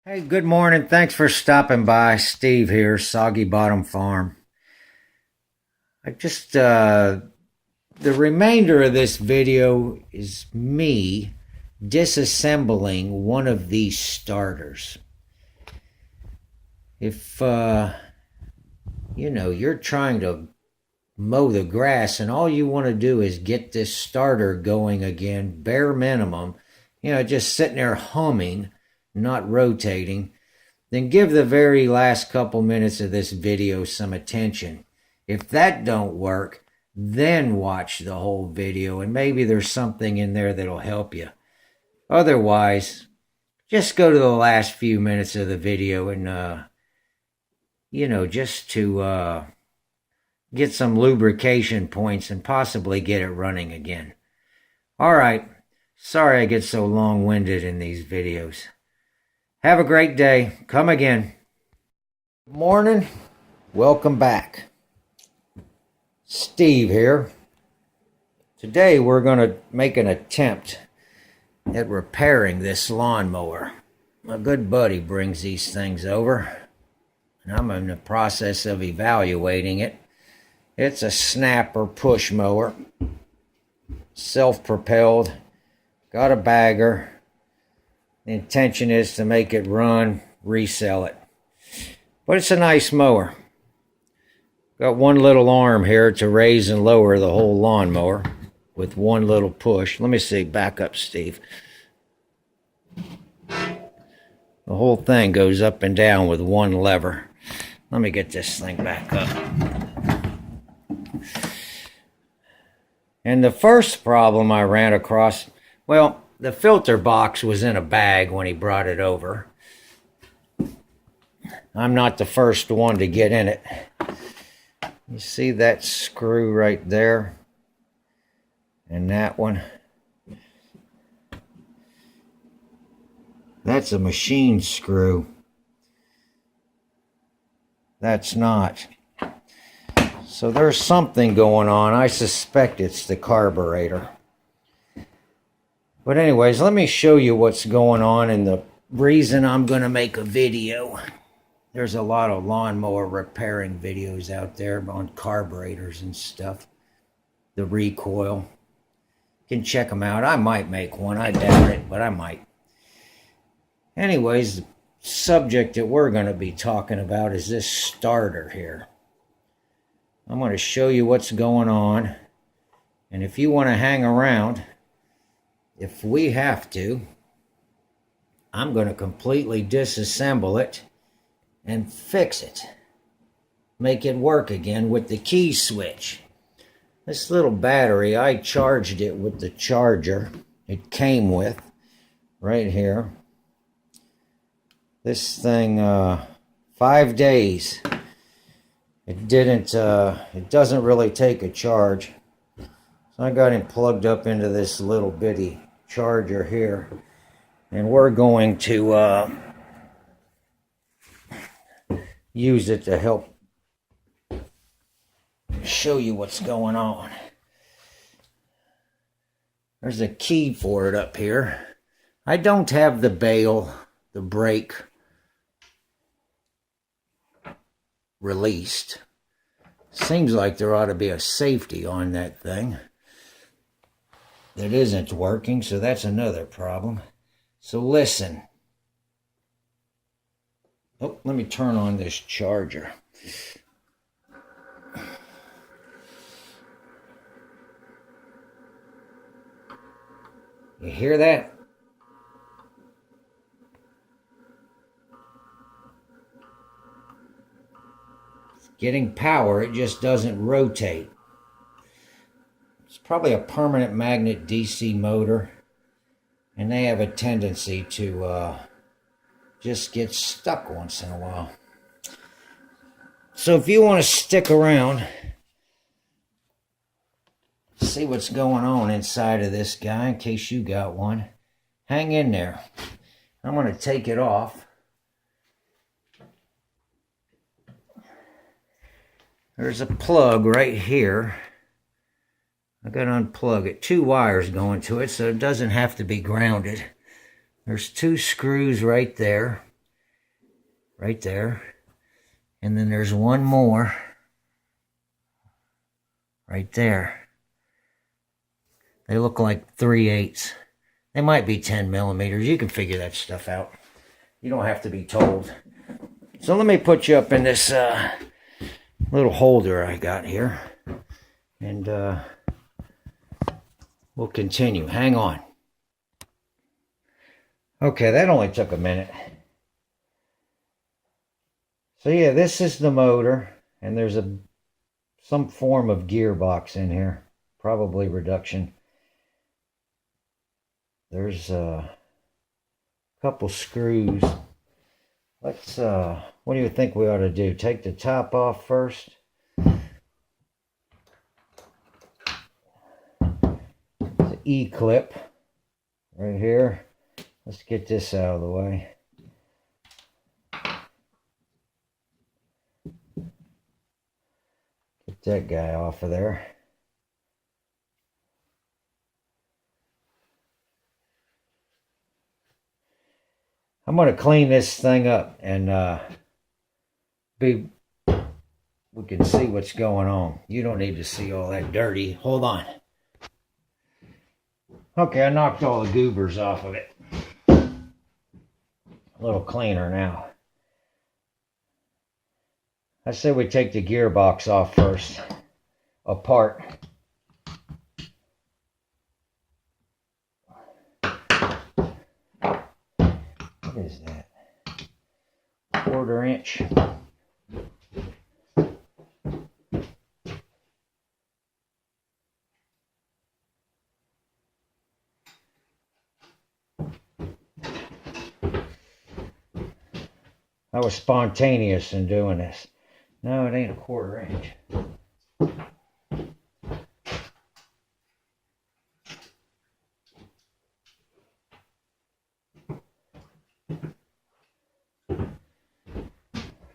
Hey, good morning. Thanks for stopping by. Steve here, Soggy Bottom Farm. The remainder of this video is me disassembling one of these starters. If, you're trying to mow the grass and all you want to do is get this starter going again, bare minimum, just sitting there humming, not rotating, then give the very last couple minutes of this video some attention. If that don't work, then watch the whole video and maybe there's something in there that'll help you. Otherwise, just go to the last few minutes of the video and, just to get some lubrication points and possibly get it running again. All right. Sorry I get so long-winded in these videos. Have a great day. Come again. Good morning. Welcome back. Steve here. Today we're going to make an attempt at repairing this lawnmower. My good buddy brings these things over, and I'm in the process of evaluating it. It's a snapper push mower, self-propelled, got a bagger. The intention is to make it run, resell it. But it's a nice mower. Got one little arm here to raise and lower the whole lawnmower with one little push. Let me see, back up, Steve. The whole thing goes up and down with one lever. Let me get this thing back up. And the first problem I ran across, well, the filter box was in a bag when he brought it over. I'm not the first one to get in it. You see that screw right there? And that one? That's a machine screw. That's not. So there's something going on. I suspect it's the carburetor. But anyways, let me show you what's going on and the reason I'm going to make a video. There's a lot of lawnmower repairing videos out there on carburetors and stuff. The recoil. You can check them out. I might make one. I doubt it, but I might. Anyways, the subject that we're going to be talking about is this starter here. I'm going to show you what's going on. And if you want to hang around, if we have to, I'm going to completely disassemble it and fix it. Make it work again with the key switch. This little battery, I charged it with the charger it came with right here. This thing, 5 days. It doesn't really take a charge. So I got him plugged up into this little bitty charger here. And we're going to use it to help show you what's going on. There's a key for it up here. I don't have the bail, the brake released. Seems like there ought to be a safety on that thing that isn't working, so that's another problem. So listen. Oh, let me turn on this charger. You hear that? It's getting power, it just doesn't rotate. It's probably a permanent magnet DC motor, and they have a tendency to just get stuck once in a while. So if you want to stick around, see what's going on inside of this guy in case you got one, hang in there. I'm going to take it off. There's a plug right here. I got to unplug it. 2 wires going to it, so it doesn't have to be grounded. There's 2 screws right there. right there. And then there's one more right there. They look like 3/8. They might be 10 millimeters. You can figure that stuff out. You don't have to be told. So let me put you up in this little holder I got here. And we'll continue. Hang on. Okay, that only took a minute. So yeah, this is the motor. And there's some form of gearbox in here. Probably reduction. There's a couple screws. Let's, what do you think we ought to do? Take the top off first. It's an E-clip right here. Let's get this out of the way. Get that guy off of there. I'm going to clean this thing up and we can see what's going on. You don't need to see all that dirty. Hold on. Okay, I knocked all the goobers off of it. A little cleaner now. I say we take the gearbox off first, apart. What is that? 1/4 inch. I was spontaneous in doing this. No, it ain't a 1/4 inch.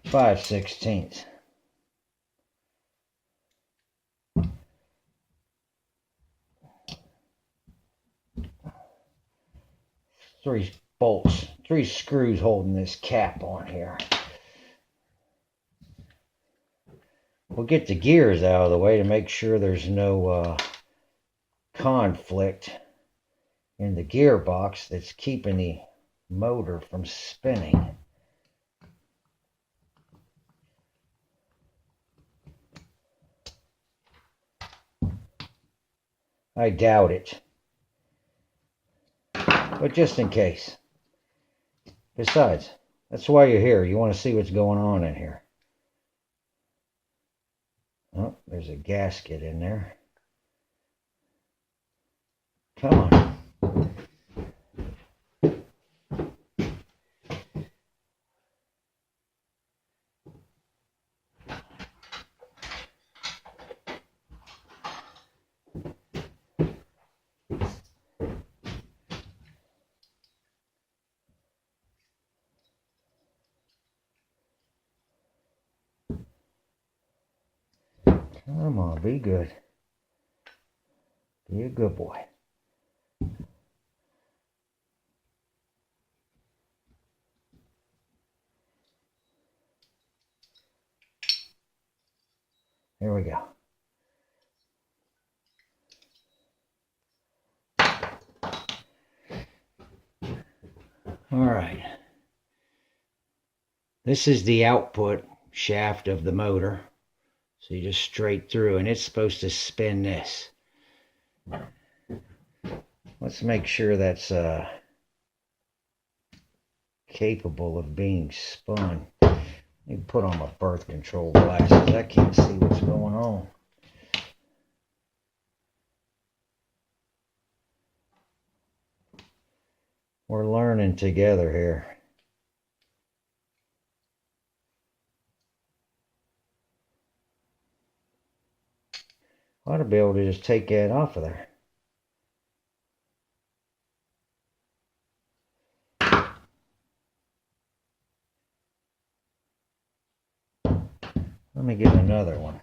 Five sixteenths. Three bolts, 3 screws holding this cap on here. We'll get the gears out of the way to make sure there's no conflict in the gearbox that's keeping the motor from spinning. I doubt it, but just in case. Besides, that's why you're here. You want to see what's going on in here. Oh, there's a gasket in there. Come on. Come on, be good. Be a good boy. Here we go. All right. This is the output shaft of the motor. So you just straight through, and it's supposed to spin this. Let's make sure that's capable of being spun. Let me put on my birth control glasses. I can't see what's going on. We're learning together here. I ought to be able to just take that off of there. Let me get another one.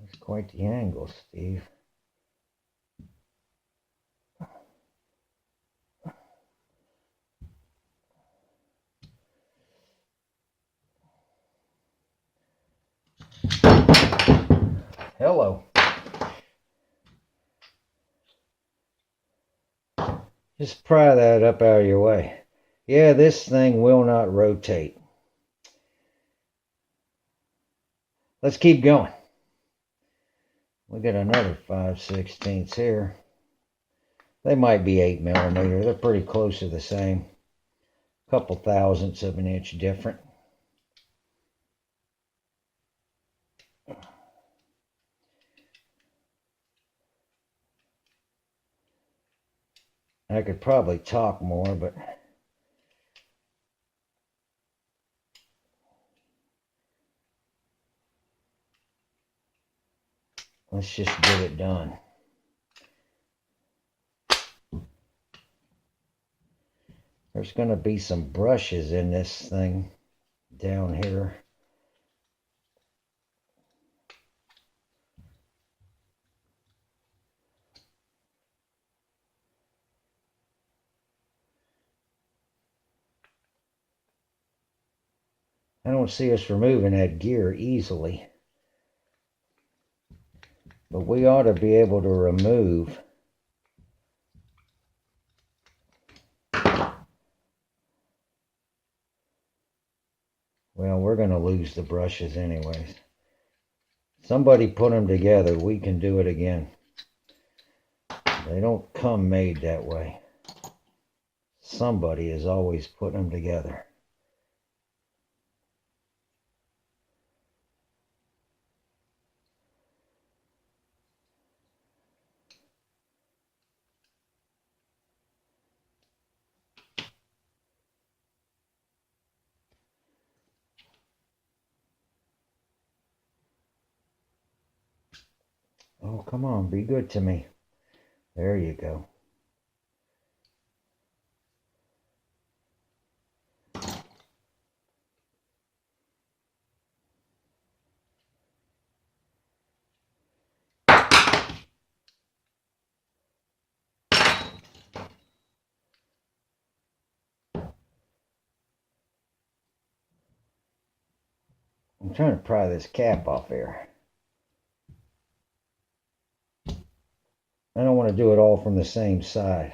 That's quite the angle, Steve. Hello. Just pry that up out of your way. Yeah, this thing will not rotate. Let's keep going. We got another 5/16 here. They might be 8mm. They're pretty close to the same. A couple thousandths of an inch different. I could probably talk more, but let's just get it done. There's going to be some brushes in this thing down here. I don't see us removing that gear easily. But we ought to be able to remove well, we're going to lose the brushes anyways. Somebody put them together. We can do it again. They don't come made that way. Somebody is always putting them together. Oh, come on, be good to me. There you go. I'm trying to pry this cap off here. I don't want to do it all from the same side.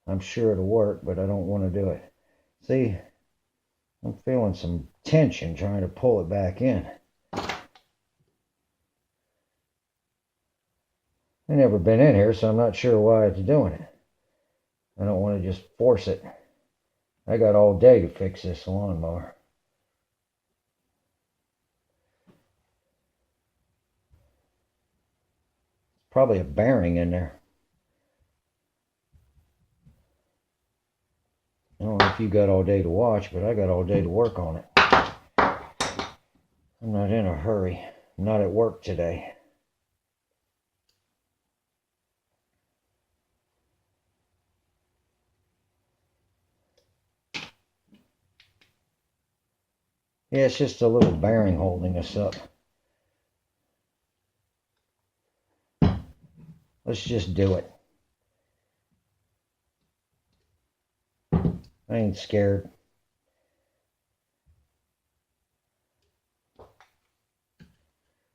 I'm sure it'll work, but I don't want to do it. See, I'm feeling some tension trying to pull it back in. I've never been in here, so I'm not sure why it's doing it. I don't want to just force it. I got all day to fix this lawnmower. Probably a bearing in there. I don't know if you got all day to watch, but I got all day to work on it. I'm not in a hurry. I'm not at work today. Yeah, it's just a little bearing holding us up. Let's just do it. I ain't scared.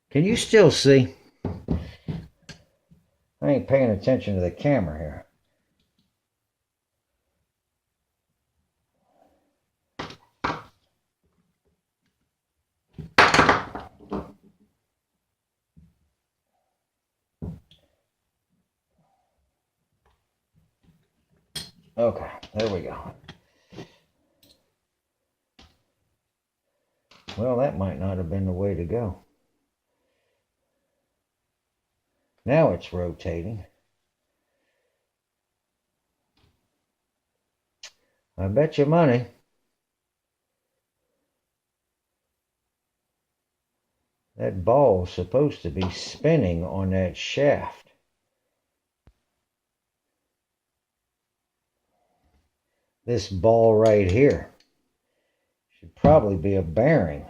Can you still see? I ain't paying attention to the camera here. Okay, there we go. Well, that might not have been the way to go. Now it's rotating. I bet you money. That ball's supposed to be spinning on that shaft. This ball right here should probably be a bearing.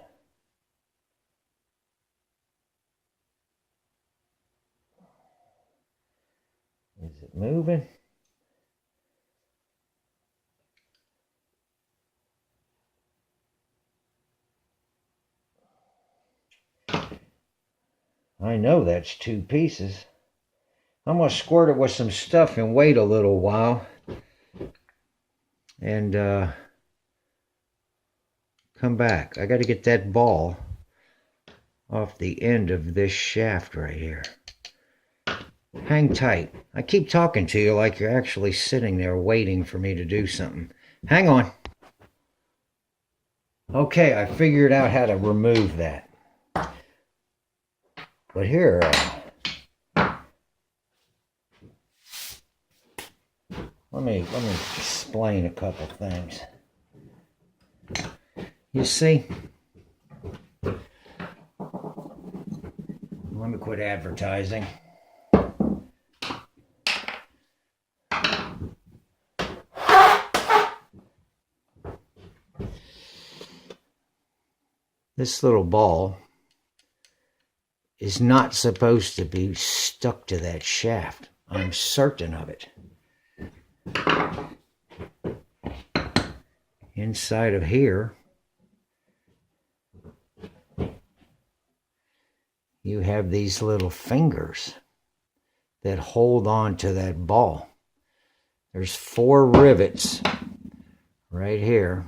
it moving? I know that's 2 pieces. I'm going to squirt it with some stuff and wait a little while. And come back. I got to get that ball off the end of this shaft right here. Hang tight. I keep talking to you like you're actually sitting there waiting for me to do something. Hang on. Okay, I figured out how to remove that. But here, let me explain a couple things. You see, let me quit advertising. This little ball is not supposed to be stuck to that shaft. I'm certain of it. Inside of here, you have these little fingers that hold on to that ball. There's 4 rivets right here.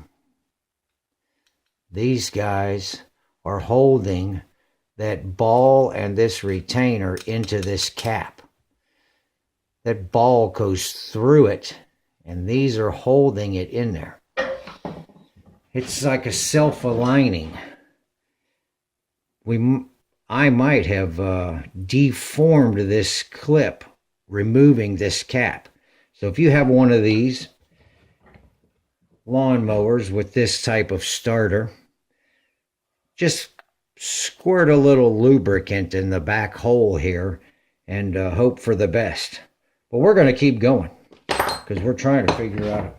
These guys are holding that ball and this retainer into this cap. That ball goes through it, and these are holding it in there. It's like a self-aligning. I might have deformed this clip, removing this cap. So if you have one of these lawnmowers with this type of starter, just squirt a little lubricant in the back hole here and hope for the best. But we're going to keep going because we're trying to figure out,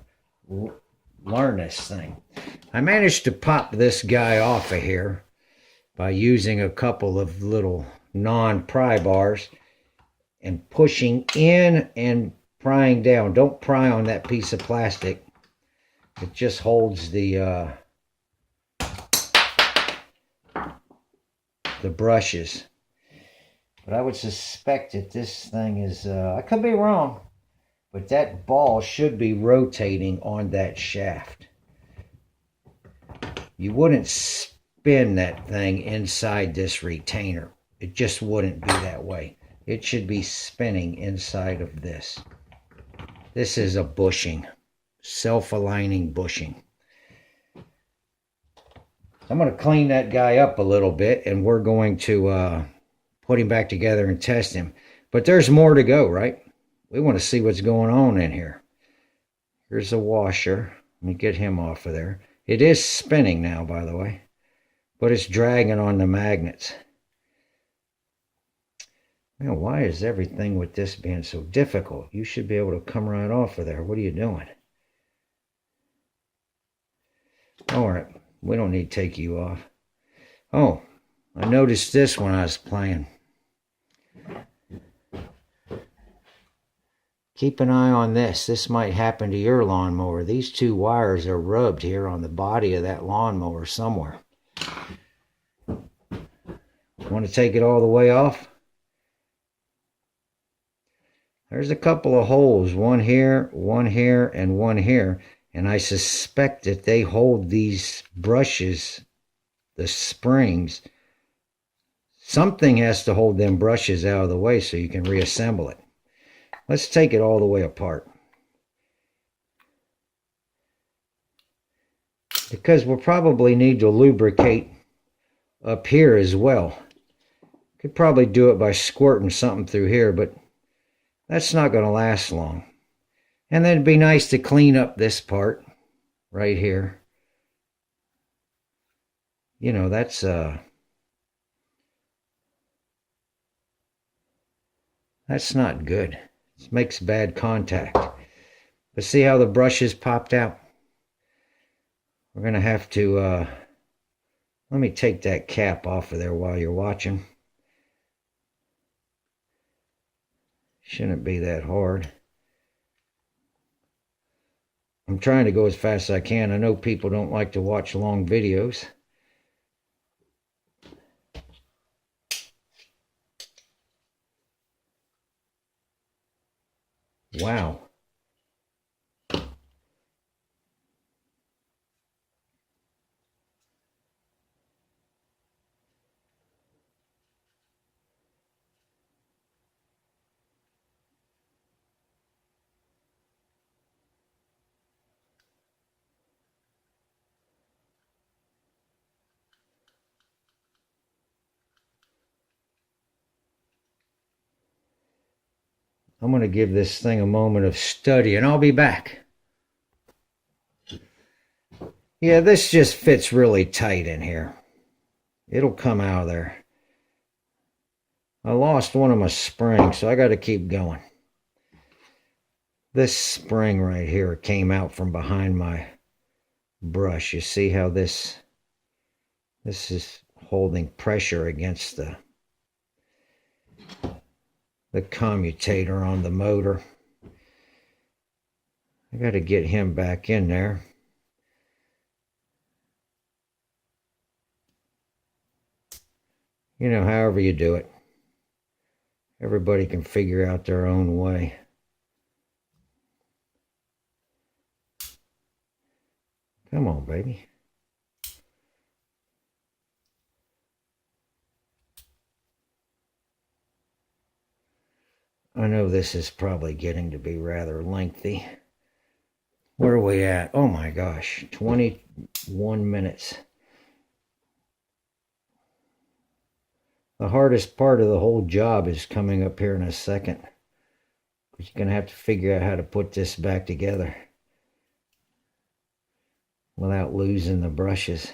learn this thing. I managed to pop this guy off of here by using a couple of little non-pry bars and pushing in and prying down. Don't pry on that piece of plastic. It just holds the brushes. But I would suspect that this thing is, I could be wrong, but that ball should be rotating on that shaft. You wouldn't spin that thing inside this retainer. It just wouldn't be that way. It should be spinning inside of this. This is a bushing, self-aligning bushing. I'm going to clean that guy up a little bit, and we're going to put him back together and test him. But there's more to go, right? We want to see what's going on in here. Here's the washer. Let me get him off of there. It is spinning now, by the way, but it's dragging on the magnets. Man, why is everything with this being so difficult? You should be able to come right off of there. What are you doing? All right. We don't need to take you off. Oh, I noticed this when I was playing. Keep an eye on this. This might happen to your lawnmower. These 2 wires are rubbed here on the body of that lawnmower somewhere. Want to take it all the way off? There's a couple of holes, one here, and one here. And I suspect that they hold these brushes, the springs. Something has to hold them brushes out of the way so you can reassemble it. Let's take it all the way apart. Because we'll probably need to lubricate up here as well. Could probably do it by squirting something through here, but that's not going to last long. And then it'd be nice to clean up this part right here. You know, that's not good. It makes bad contact. But see how the brushes popped out? We're going to have to, let me take that cap off of there while you're watching. Shouldn't be that hard. I'm trying to go as fast as I can. I know people don't like to watch long videos. Wow. I'm going to give this thing a moment of study, and I'll be back. Yeah, this just fits really tight in here. It'll come out of there. I lost one of my springs, so I got to keep going. This spring right here came out from behind my brush. You see how this is holding pressure against the commutator on the motor. I got to get him back in there. You know, however you do it. Everybody can figure out their own way. Come on, baby. I know this is probably getting to be rather lengthy. Where are we at? Oh my gosh, 21 minutes. The hardest part of the whole job is coming up here in a second. You're going to have to figure out how to put this back together without losing the brushes.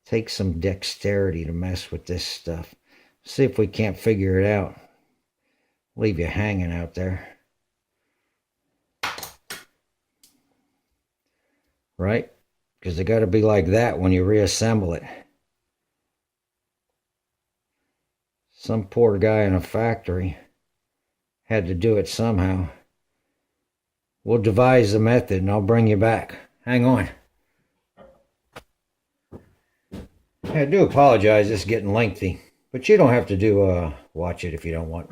Takes some dexterity to mess with this stuff. See if we can't figure it out. Leave you hanging out there. Right? Because it got to be like that when you reassemble it. Some poor guy in a factory had to do it somehow. We'll devise the method and I'll bring you back. Hang on. I do apologize, it's getting lengthy. But you don't have to watch it if you don't want.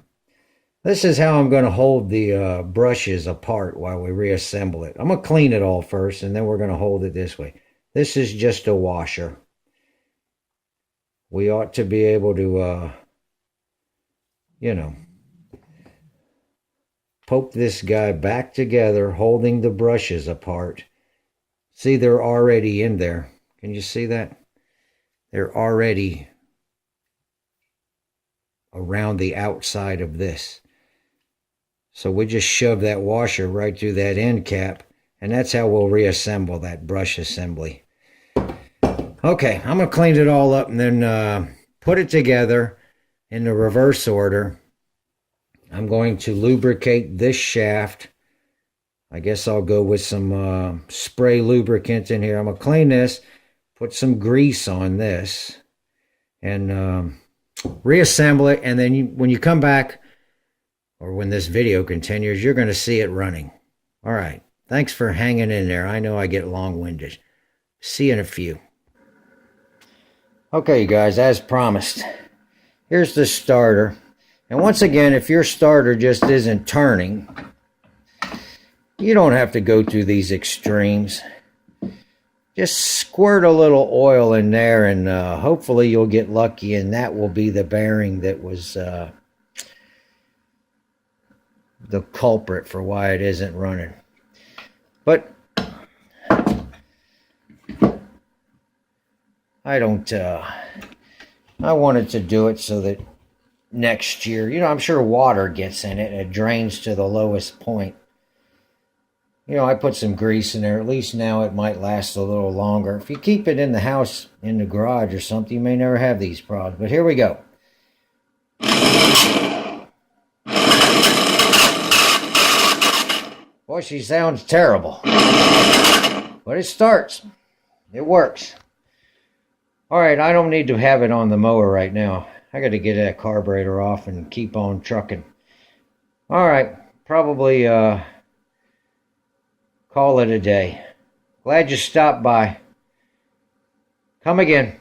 This is how I'm going to hold the brushes apart while we reassemble it. I'm going to clean it all first, and then we're going to hold it this way. This is just a washer. We ought to be able to, poke this guy back together, holding the brushes apart. See, they're already in there. Can you see that? They're already around the outside of this. So we just shove that washer right through that end cap, and that's how we'll reassemble that brush assembly. Okay, I'm going to clean it all up and then put it together in the reverse order. I'm going to lubricate this shaft. I guess I'll go with some spray lubricant in here. I'm going to clean this, put some grease on this, and reassemble it, and then when you come back, or when this video continues, you're going to see it running. All right. Thanks for hanging in there. I know I get long-winded. See you in a few. Okay, you guys, as promised, here's the starter. And once again, if your starter just isn't turning, you don't have to go through these extremes. Just squirt a little oil in there, and hopefully you'll get lucky, and that will be the bearing that was the culprit for why it isn't running. But I wanted to do it so that next year, I'm sure water gets in it and it drains to the lowest point. I put some grease in there. At least now it might last a little longer. If you keep it in the house, in the garage or something, you may never have these problems. But here we go. Boy, she sounds terrible. But it starts. It works. All right, I don't need to have it on the mower right now. I got to get that carburetor off and keep on trucking. All right, probably call it a day. Glad you stopped by. Come again.